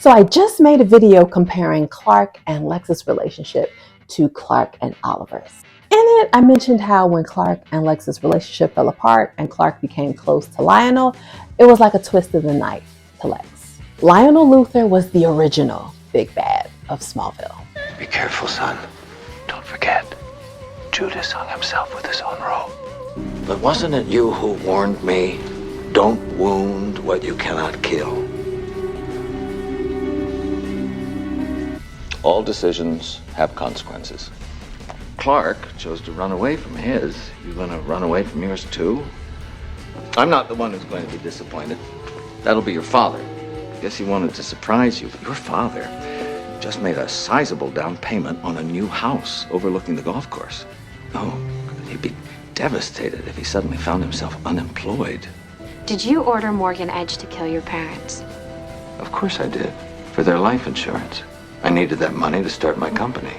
So I just made a video comparing Clark and Lex's relationship to Clark and Oliver's. In it, I mentioned how when Clark and Lex's relationship fell apart and Clark became close to Lionel, it was like a twist of the knife to Lex. Lionel Luthor was the original big bad of Smallville. Be careful, son. Don't forget, Judas hung himself with his own rope. But wasn't it you who warned me, don't wound what you cannot kill? All decisions have consequences. Clark chose to run away from his. You gonna run away from yours too? I'm not the one who's going to be disappointed. That'll be your father. Guess he wanted to surprise you. Your father just made a sizable down payment on a new house overlooking the golf course. Oh, he'd be devastated if he suddenly found himself unemployed. Did you order Morgan Edge to kill your parents? Of course I did, for their life insurance. I needed that money to start my company.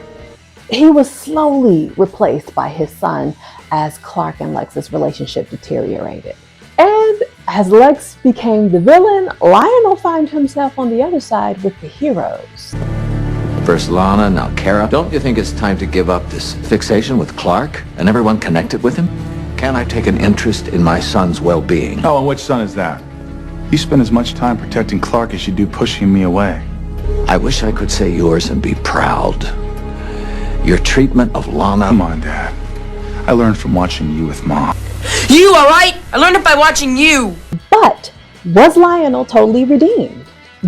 He was slowly replaced by his son as Clark and Lex's relationship deteriorated. And as Lex became the villain, Lionel found himself on the other side with the heroes. First Lana, now Kara. Don't you think it's time to give up this fixation with Clark and everyone connected with him? Can I take an interest in my son's well-being? Oh, and which son is that? You spend as much time protecting Clark as you do pushing me away. I wish I could say yours and be proud. Your treatment of Lana... Come on, Dad. I learned from watching you with Mom. You, all right? I learned it by watching you. But was Lionel totally redeemed?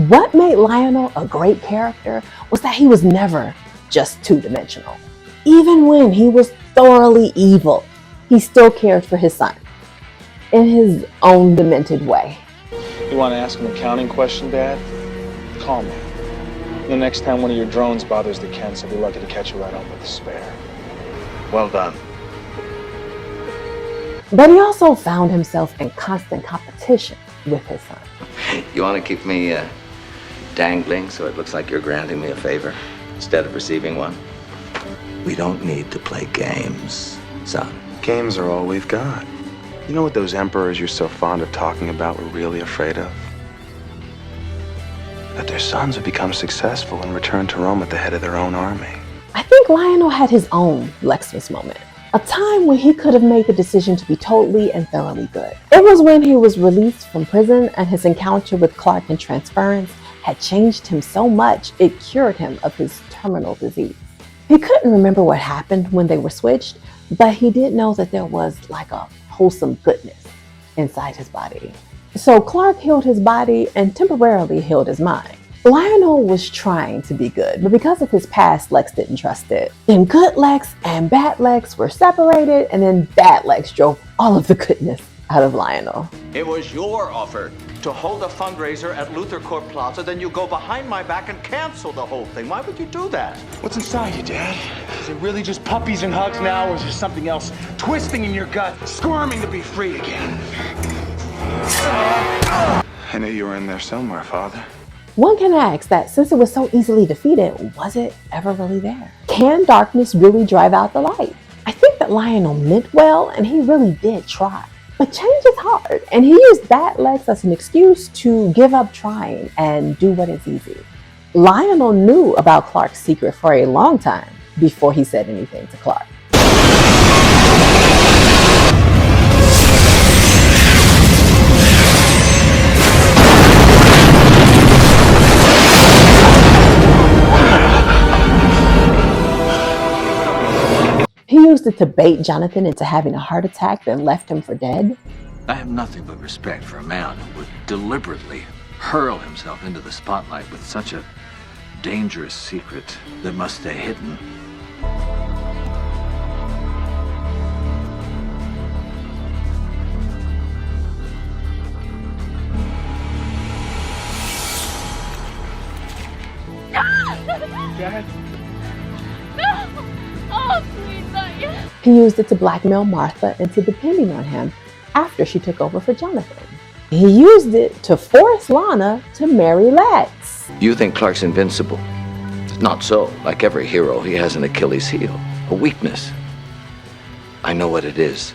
What made Lionel a great character was that he was never just two-dimensional. Even when he was thoroughly evil, he still cared for his son in his own demented way. You want to ask an accounting question, Dad? Call me. The next time one of your drones bothers the Kents, I'll be lucky to catch you right home with a spare. Well done. But he also found himself in constant competition with his son. You want to keep me dangling so it looks like you're granting me a favor instead of receiving one? We don't need to play games, son. Games are all we've got. You know what those emperors you're so fond of talking about were really afraid of? That their sons would become successful and return to Rome at the head of their own army. I think Lionel had his own Lexmas moment, a time when he could have made the decision to be totally and thoroughly good. It was when he was released from prison and his encounter with Clark in Transference had changed him so much it cured him of his terminal disease. He couldn't remember what happened when they were switched, but he did know that there was like a wholesome goodness inside his body. So Clark healed his body and temporarily healed his mind. Lionel was trying to be good, but because of his past, Lex didn't trust it. Then good Lex and bad Lex were separated, and then bad Lex drove all of the goodness out of Lionel. It was your offer to hold a fundraiser at Luthor Corp Plaza, then you go behind my back and cancel the whole thing. Why would you do that? What's inside you, Dad? Is it really just puppies and hugs now, or is there something else twisting in your gut, squirming to be free again? I knew you were in there somewhere, Father. One can ask that since it was so easily defeated, was it ever really there? Can darkness really drive out the light? I think that Lionel meant well, and he really did try. But change is hard, and he used bad Lex as an excuse to give up trying and do what is easy. Lionel knew about Clark's secret for a long time before he said anything to Clark. He used it to bait Jonathan into having a heart attack, then left him for dead. I have nothing but respect for a man who would deliberately hurl himself into the spotlight with such a dangerous secret that must stay hidden. Dad? Oh, please, not yet. He used it to blackmail Martha into depending on him after she took over for Jonathan. He used it to force Lana to marry Lex. You think Clark's invincible? Not so. Like every hero, he has an Achilles heel, a weakness. I know what it is.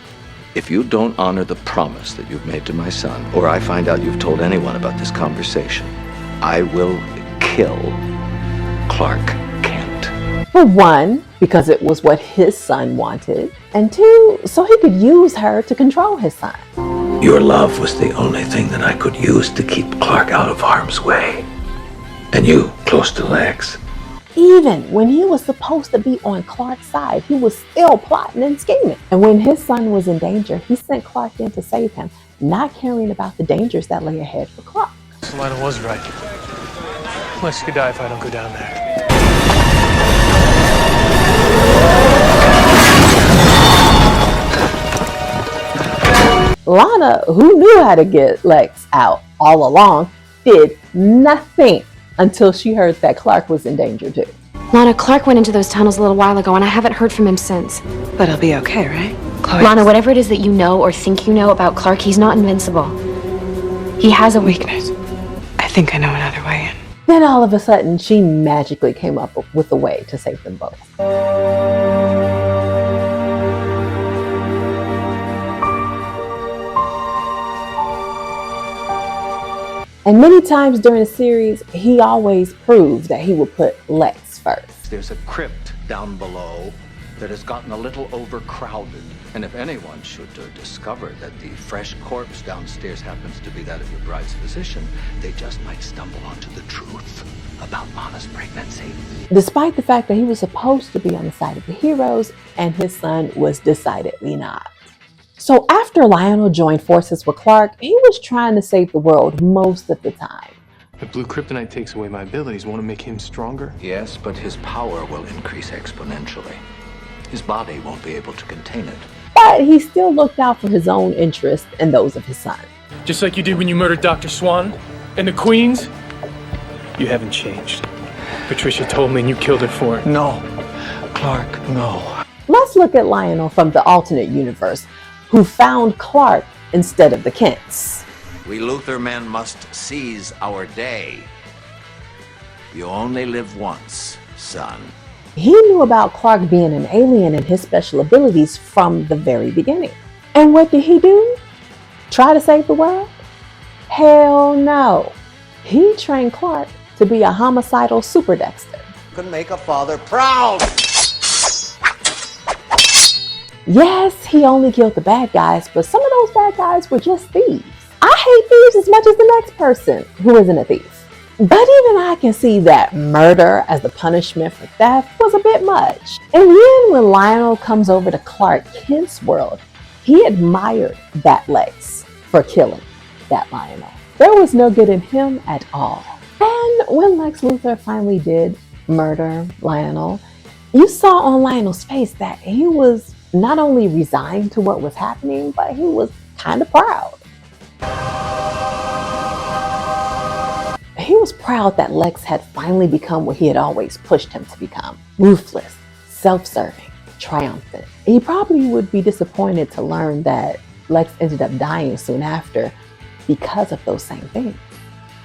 If you don't honor the promise that you've made to my son, or I find out you've told anyone about this conversation, I will kill Clark Kent. For one, because it was what his son wanted, and two, so he could use her to control his son. Your love was the only thing that I could use to keep Clark out of harm's way. And you, close to Lex. Even when he was supposed to be on Clark's side, he was still plotting and scheming. And when his son was in danger, he sent Clark in to save him, not caring about the dangers that lay ahead for Clark. Lionel was right. Lex could die if I don't go down there. Lana, who knew how to get Lex out all along, did nothing until she heard that Clark was in danger too. Lana, Clark went into those tunnels a little while ago and I haven't heard from him since. But he'll be okay, right? Chloe. Lana, whatever it is that you know or think you know about Clark, he's not invincible. He has a weakness. I think I know another way in. Then all of a sudden, she magically came up with a way to save them both. And many times during the series, he always proved that he would put Lex first. There's a crypt down below that has gotten a little overcrowded. And if anyone should discover that the fresh corpse downstairs happens to be that of your bride's physician, they just might stumble onto the truth about Lana's pregnancy. Despite the fact that he was supposed to be on the side of the heroes, and his son was decidedly not. So after Lionel joined forces with Clark, he was trying to save the world most of the time. If blue kryptonite takes away my abilities, won't it make him stronger? Yes, but his power will increase exponentially. His body won't be able to contain it. But he still looked out for his own interests and those of his son. Just like you did when you murdered Dr. Swan and the Queens? You haven't changed. Patricia told me and you killed her for it. No, Clark, no. Let's look at Lionel from the alternate universe, who found Clark instead of the Kents. We Luthor men must seize our day. You only live once, son. He knew about Clark being an alien and his special abilities from the very beginning. And what did he do? Try to save the world? Hell no. He trained Clark to be a homicidal super Dexter. Could make a father proud. Yes, he only killed the bad guys, but some of those bad guys were just thieves. I hate thieves as much as the next person who isn't a thief. But even I can see that murder as the punishment for theft was a bit much. And then when Lionel comes over to Clark Kent's world, he admired that Lex for killing that Lionel. There was no good in him at all. And when Lex Luthor finally did murder Lionel, you saw on Lionel's face that he was not only resigned to what was happening, but he was kind of proud. He was proud that Lex had finally become what he had always pushed him to become. Ruthless, self-serving, triumphant. He probably would be disappointed to learn that Lex ended up dying soon after because of those same things.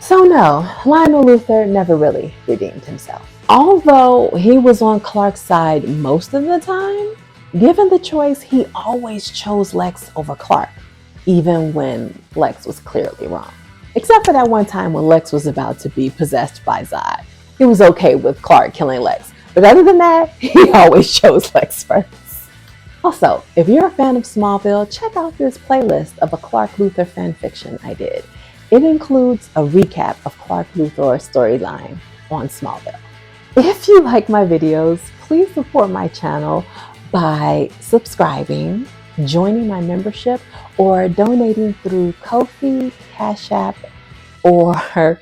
So no, Lionel Luthor never really redeemed himself. Although he was on Clark's side most of the time, given the choice, he always chose Lex over Clark, even when Lex was clearly wrong. Except for that one time when Lex was about to be possessed by Zod. He was okay with Clark killing Lex, but other than that, he always chose Lex first. Also, if you're a fan of Smallville, check out this playlist of a Clark Luthor fanfiction I did. It includes a recap of Clark Luthor's storyline on Smallville. If you like my videos, please support my channel by subscribing, joining my membership, or donating through Ko-fi, Cash App, or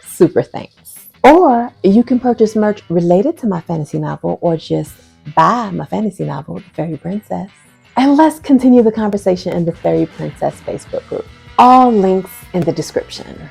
Super Thanks. Or you can purchase merch related to my fantasy novel, or just buy my fantasy novel, The Fairy Princess. And let's continue the conversation in the Fairy Princess Facebook group. All links in the description.